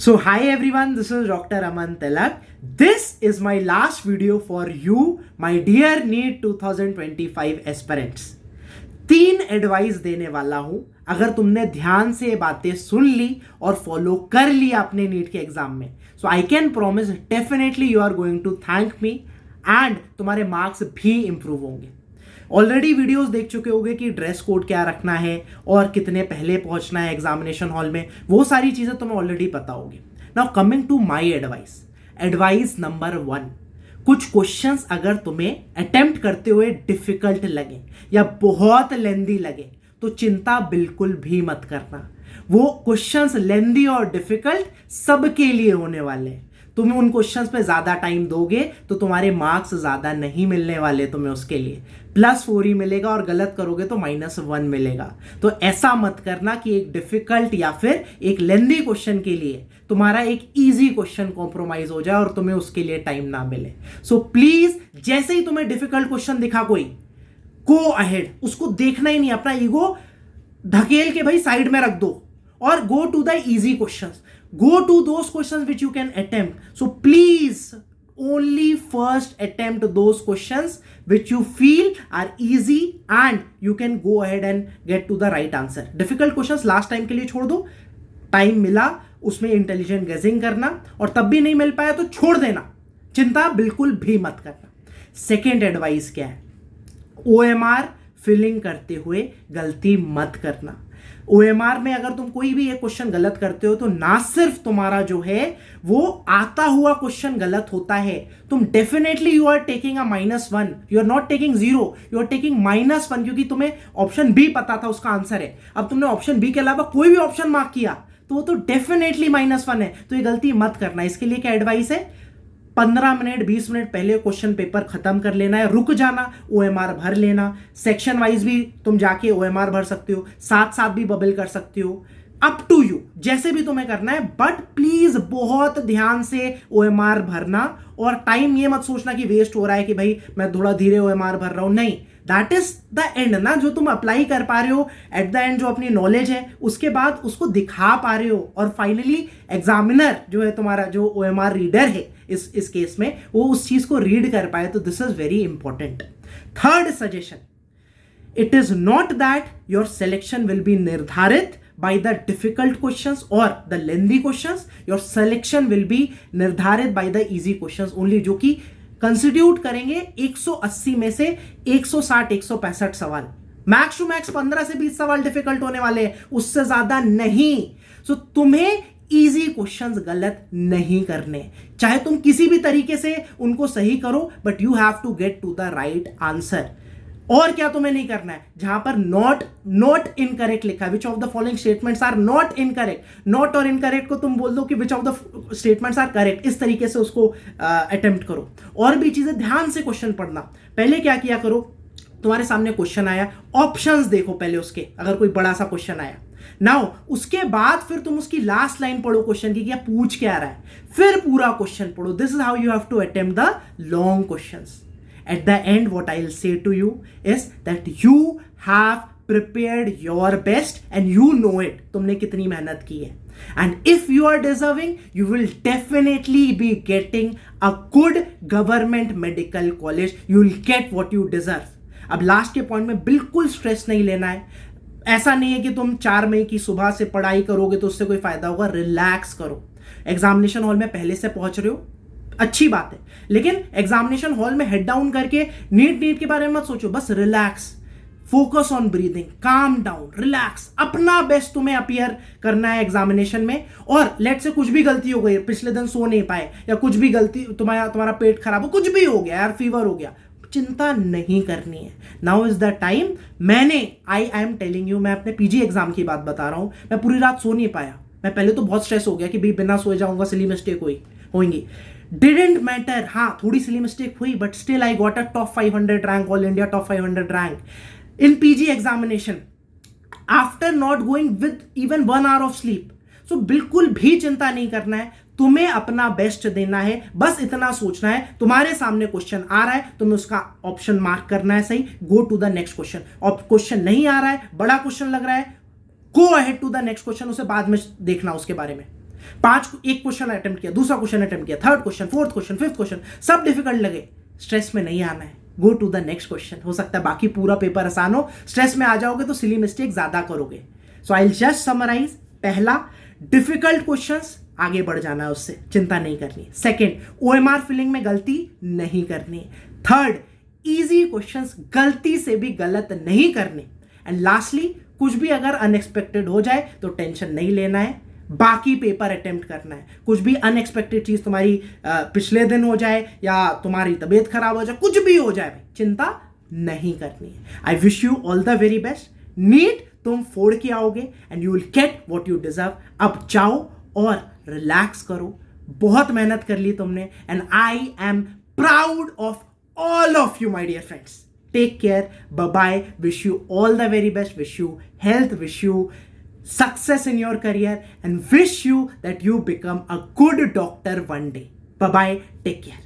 So hi everyone, this is Dr. Aman Tilak. This is my last video for you, my dear NEET 2025 aspirants. 3 advice देने वाला हूं. अगर तुमने ध्यान से ये बातें सुन ली और फॉलो कर लिया अपने नीट के एग्जाम में, so I can promise definitely you are going to thank me and तुम्हारे मार्क्स भी इंप्रूव होंगे. ऑलरेडी वीडियोस देख चुके होंगे कि ड्रेस कोड क्या रखना है और कितने पहले पहुंचना है एग्जामिनेशन हॉल में. वो सारी चीजें तुम्हें ऑलरेडी पता होगी. Now coming to my advice number 1, कुछ क्वेश्चंस अगर तुम्हें अटेम्प्ट करते हुए डिफिकल्ट लगे या बहुत लेंदी लगे तो चिंता बिल्कुल भी मत करना. वो क्वेश्चंस लेंदी और डिफिकल्ट सबके लिए होने वाले हैं. तुम उन क्वेश्चंस पे ज्यादा टाइम दोगे तो तुम्हारे मार्क्स ज्यादा नहीं मिलने वाले तुम्हें. उसके लिए +4 ही मिलेगा और गलत करोगे तो -1 मिलेगा. तो ऐसा मत करना कि एक डिफिकल्ट या फिर एक लेंदी क्वेश्चन के लिए तुम्हारा एक इजी क्वेश्चन कॉम्प्रोमाइज हो जाए और तुम्हें उसके लिए टाइम ना मिले. सो प्लीज जैसे ही तुम्हें डिफिकल्ट क्वेश्चन दिखा कोई, गो अहेड. उसको देखना ही नहीं, अपना ईगो धकेल के भाई साइड में रख दो और go to the easy questions. Go to those questions which you can attempt. So please only first attempt those questions which you feel are easy and you can go ahead and get to the right answer. Difficult questions last time के लिए छोड़ दो. Time मिला उसमें intelligent गेसिंग करना और तब भी नहीं मिल पाया तो छोड़ देना. चिंता बिल्कुल भी मत करना. सेकेंड एडवाइस क्या है? OMR फिलिंग करते हुए गलती मत करना. OMR में अगर तुम कोई भी एक क्वेश्चन गलत करते हो तो ना सिर्फ तुम्हारा जो है वो आता हुआ क्वेश्चन गलत होता है, तुम definitely you are taking a -1. You are not taking 0, you are taking -1 क्योंकि तुम्हें ऑप्शन बी पता था उसका आंसर है. अब तुमने ऑप्शन बी के अलावा कोई भी ऑप्शन मार्क किया तो वो तो डेफिनेटली -1 है. तो ये गलती मत करना. इसके लिए क्या एडवाइस है? 15 मिनट 20 मिनट पहले क्वेश्चन पेपर खत्म कर लेना है, रुक जाना, OMR भर लेना. सेक्शन वाइज भी तुम जाके OMR भर सकते हो, साथ साथ भी बबल कर सकते हो. अप टू यू, जैसे भी तुम्हें करना है. बट प्लीज बहुत ध्यान से OMR भरना और टाइम ये मत सोचना कि वेस्ट हो रहा है कि भाई मैं थोड़ा धीरे OMR भर रहा हूं. नहीं, दैट इज द एंड ना. जो तुम अप्लाई कर पा रहे हो एट द एंड, जो अपनी नॉलेज है उसके बाद उसको दिखा पा रहे हो और फाइनली एग्जामिनर जो है तुम्हारा, जो OMR रीडर है इस केस में, वो उस चीज को रीड कर पाए. तो this is very important. Third suggestion, it is not that your selection will be निर्धारित by the difficult questions or the lengthy questions. Your selection will be निर्धारित by the easy questions only, जो कि constitute करेंगे 180 में से 160-165 सवाल. Max to max 15 से 20 सवाल डिफिकल्ट होने वाले हैं, उससे ज्यादा नहीं. सो तुम्हें इजी क्वेश्चंस गलत नहीं करने, चाहे तुम किसी भी तरीके से उनको सही करो, but you have to get to the right answer. और क्या तुम्हें नहीं करना है? जहां पर नॉट इनकरेक्ट लिखा है, which of the following statements are not incorrect. Not और इनकरेक्ट को तुम बोल दो कि which of the statements are correct. इस तरीके से उसको अटेम्प्ट करो. और भी चीजें ध्यान से क्वेश्चन पढ़ना. पहले क्या किया करो, तुम्हारे सामने क्वेश्चन आया, ऑप्शंस देखो पहले उसके, अगर कोई बड़ा सा क्वेश्चन आया. नाउ उसके बाद फिर तुम उसकी लास्ट लाइन पढ़ो क्वेश्चन की, क्या पूछ क्या रहा है, फिर पूरा क्वेश्चन पढ़ो. This is how you have to attempt the long questions. At the end, what I'll say to you is that you have prepared your best and you know it. तुमने कितनी मेहनत की है. And if you are deserving, you will definitely be getting a good government medical college. You will get what you deserve. अब last के point में बिल्कुल stress नहीं लेना है. ऐसा नहीं है कि तुम 4 मई की सुबह से पढ़ाई करोगे तो उससे कोई फायदा होगा. रिलैक्स करो. एग्जामिनेशन हॉल में पहले से पहुंच रहे हो, अच्छी बात है, लेकिन एग्जामिनेशन हॉल में हेड डाउन करके नीट के बारे में मत सोचो. बस relax, focus on breathing, calm down, relax. अपना बेस्ट तुम्हें अपीयर करना है एग्जामिनेशन में. और लेट से कुछ भी गलती हो गई, पिछले दिन सो नहीं पाए या कुछ भी गलती, तुम्हारा पेट खराब हो, कुछ भी हो गया यार, फीवर हो गया, चिंता नहीं करनी है. Now is the time. I am telling you, मैं अपने PG एग्जाम की बात बता रहा हूं. मैं पूरी रात सो नहीं पाया. मैं पहले तो बहुत स्ट्रेस हो गया कि भाई बिना सोए जाऊंगा, सिली मिस्टेक होंगी. Didn't matter. हाँ, थोड़ी सिली मिस्टेक हुई, but still I got a top 500 rank, all India top 500 rank in PG examination after not going with even 1 hour of sleep. So बिल्कुल भी चिंता नहीं करना है. तुम्हें अपना बेस्ट देना है. बस इतना सोचना है, तुम्हारे सामने क्वेश्चन आ रहा है, तुम्हें उसका ऑप्शन मार्क करना है सही, go to the next question. और क्वेश्चन नहीं आ रहा है, बड़ा क्वेश्चन लग रहा है, go ahead to the next question, उसे बाद में देखना उसके बारे में. एक क्वेश्चन अटेम्प्ट किया, दूसरा क्वेश्चन अटेम्प्ट किया, third question, fourth question, fifth question, सब डिफिकल्ट लगे, स्ट्रेस में नहीं आना है, go to the next question. हो सकता है बाकी पूरा पेपर आसान हो, स्ट्रेस में आ जाओगे तो सिली मिस्टेक ज्यादा करोगे। सो आई विल जस्ट समराइज, पहला डिफिकल्ट क्वेश्चंस, आगे बढ़ जाना है उससे, चिंता नहीं करनी। सेकंड, ओएमआर फिलिंग में गलती नहीं करनी। थर्ड, इजी क्वेश्चंस गलती से भी गलत नहीं करने। एंड लास्टली, कुछ भी अगर अनएक्सपेक्टेड हो जाए तो टेंशन नहीं लेना है, बाकी पेपर अटेम्प्ट करना है। कुछ भी अनएक्सपेक्टेड चीज तुम्हारी पिछले दिन हो जाए या तुम्हारी तबीयत खराब हो जाए, कुछ भी हो जाए, चिंता नहीं करनी है। I wish you all the very best. NEET तुम फोड़ के आओगे and you will get what you deserve. अब जाओ और रिलैक्स करो, बहुत मेहनत कर ली तुमने, and I am proud of all of you, my dear friends. Take care. Bye-bye. Wish you all the very best. Wish you health. Wish you success in your career. And wish you that you become a good doctor one day. Bye-bye. Take care.